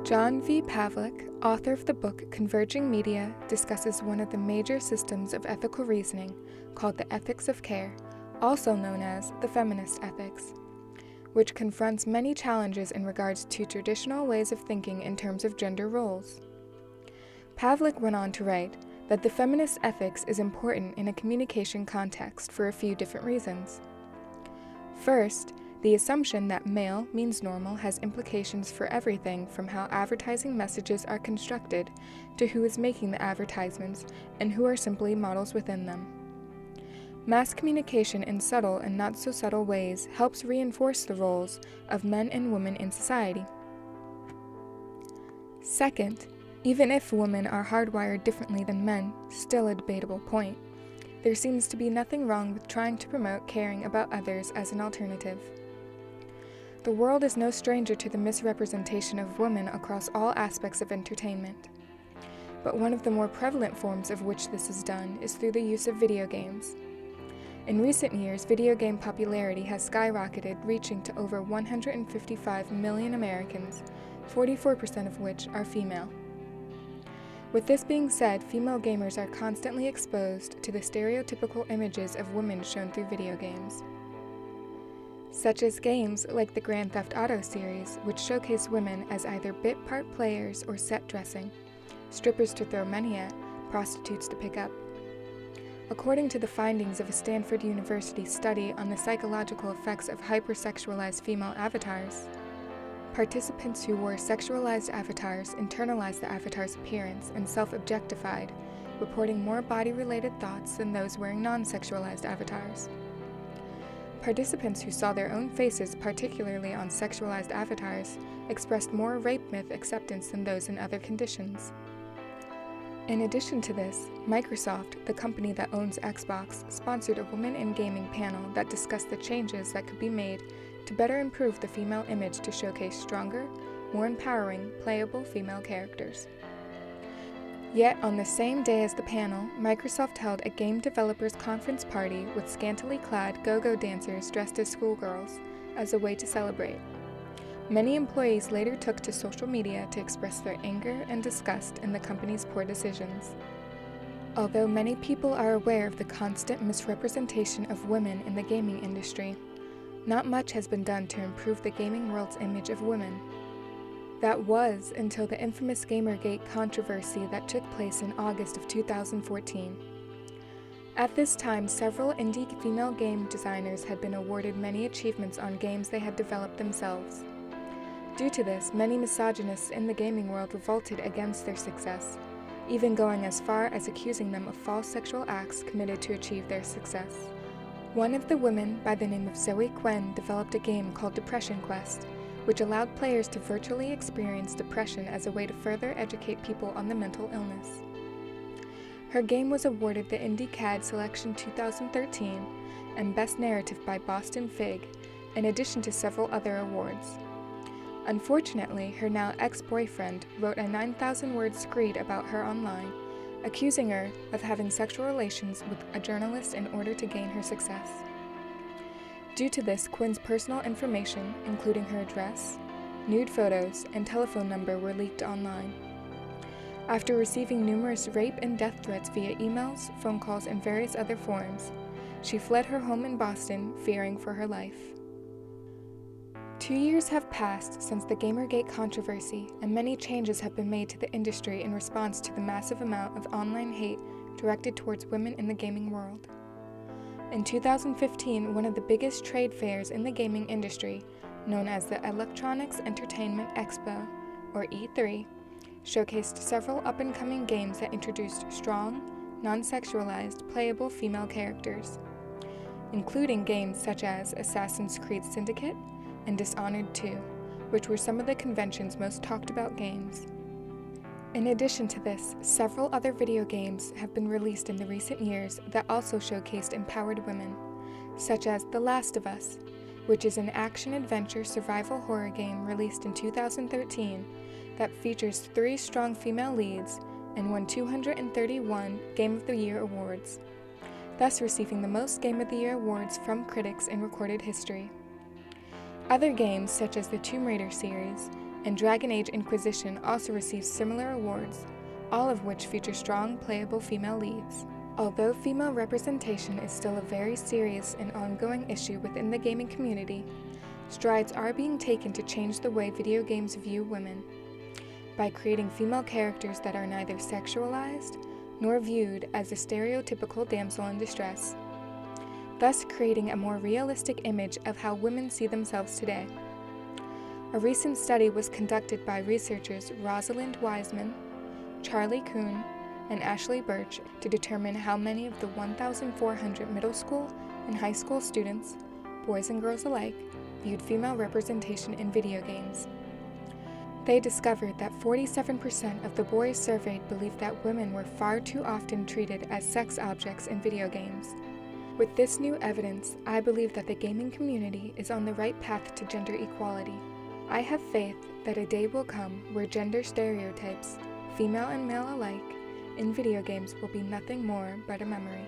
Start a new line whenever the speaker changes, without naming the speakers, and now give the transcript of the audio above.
John V. Pavlik, author of the book Converging Media, discusses one of the major systems of ethical reasoning called the ethics of care, also known as the feminist ethics, which confronts many challenges in regards to traditional ways of thinking in terms of gender roles. Pavlik went on to write that the feminist ethics is important in a communication context for a few different reasons. First, the assumption that male means normal has implications for everything from how advertising messages are constructed to who is making the advertisements and who are simply models within them. Mass communication in subtle and not so subtle ways helps reinforce the roles of men and women in society. Second, even if women are hardwired differently than men, still a debatable point, there seems to be nothing wrong with trying to promote caring about others as an alternative. The world is no stranger to the misrepresentation of women across all aspects of entertainment. But one of the more prevalent forms of which this is done is through the use of video games. In recent years, video game popularity has skyrocketed, reaching to over 155 million Americans, 44% of which are female. With this being said, female gamers are constantly exposed to the stereotypical images of women shown through video games, such as games like the Grand Theft Auto series, which showcase women as either bit part players or set dressing, strippers to throw money at, prostitutes to pick up. According to the findings of a Stanford University study on the psychological effects of hypersexualized female avatars, participants who wore sexualized avatars internalized the avatar's appearance and self-objectified, reporting more body-related thoughts than those wearing non-sexualized avatars. Participants who saw their own faces, particularly on sexualized avatars, expressed more rape myth acceptance than those in other conditions. In addition to this, Microsoft, the company that owns Xbox, sponsored a Women in Gaming panel that discussed the changes that could be made to better improve the female image to showcase stronger, more empowering, playable female characters. Yet, on the same day as the panel, Microsoft held a game developers conference party with scantily clad go-go dancers dressed as schoolgirls as a way to celebrate. Many employees later took to social media to express their anger and disgust in the company's poor decisions. Although many people are aware of the constant misrepresentation of women in the gaming industry, not much has been done to improve the gaming world's image of women. That was until the infamous Gamergate controversy that took place in August of 2014. At this time, several indie female game designers had been awarded many achievements on games they had developed themselves. Due to this, many misogynists in the gaming world revolted against their success, even going as far as accusing them of false sexual acts committed to achieve their success. One of the women, by the name of Zoe Quinn, developed a game called Depression Quest, which allowed players to virtually experience depression as a way to further educate people on the mental illness. Her game was awarded the IndieCAD Selection 2013 and Best Narrative by Boston Fig, in addition to several other awards. Unfortunately, her now ex-boyfriend wrote a 9,000-word screed about her online, accusing her of having sexual relations with a journalist in order to gain her success. Due to this, Quinn's personal information, including her address, nude photos, and telephone number, were leaked online. After receiving numerous rape and death threats via emails, phone calls, and various other forms, she fled her home in Boston, fearing for her life. 2 years have passed since the Gamergate controversy, and many changes have been made to the industry in response to the massive amount of online hate directed towards women in the gaming world. In 2015, one of the biggest trade fairs in the gaming industry, known as the Electronics Entertainment Expo, or E3, showcased several up-and-coming games that introduced strong, non-sexualized, playable female characters, including games such as Assassin's Creed Syndicate and Dishonored 2, which were some of the convention's most talked about games. In addition to this, several other video games have been released in the recent years that also showcased empowered women, such as The Last of Us, which is an action-adventure survival horror game released in 2013 that features 3 strong female leads and won 231 Game of the Year awards, thus receiving the most Game of the Year awards from critics in recorded history. Other games, such as the Tomb Raider series and Dragon Age Inquisition also received similar awards, all of which feature strong, playable female leads. Although female representation is still a very serious and ongoing issue within the gaming community, strides are being taken to change the way video games view women, by creating female characters that are neither sexualized nor viewed as a stereotypical damsel in distress, thus creating a more realistic image of how women see themselves today. A recent study was conducted by researchers Rosalind Wiseman, Charlie Kuhn, and Ashley Birch to determine how many of the 1,400 middle school and high school students, boys and girls alike, viewed female representation in video games. They discovered that 47% of the boys surveyed believed that women were far too often treated as sex objects in video games. With this new evidence, I believe that the gaming community is on the right path to gender equality. I have faith that a day will come where gender stereotypes, female and male alike, in video games will be nothing more but a memory.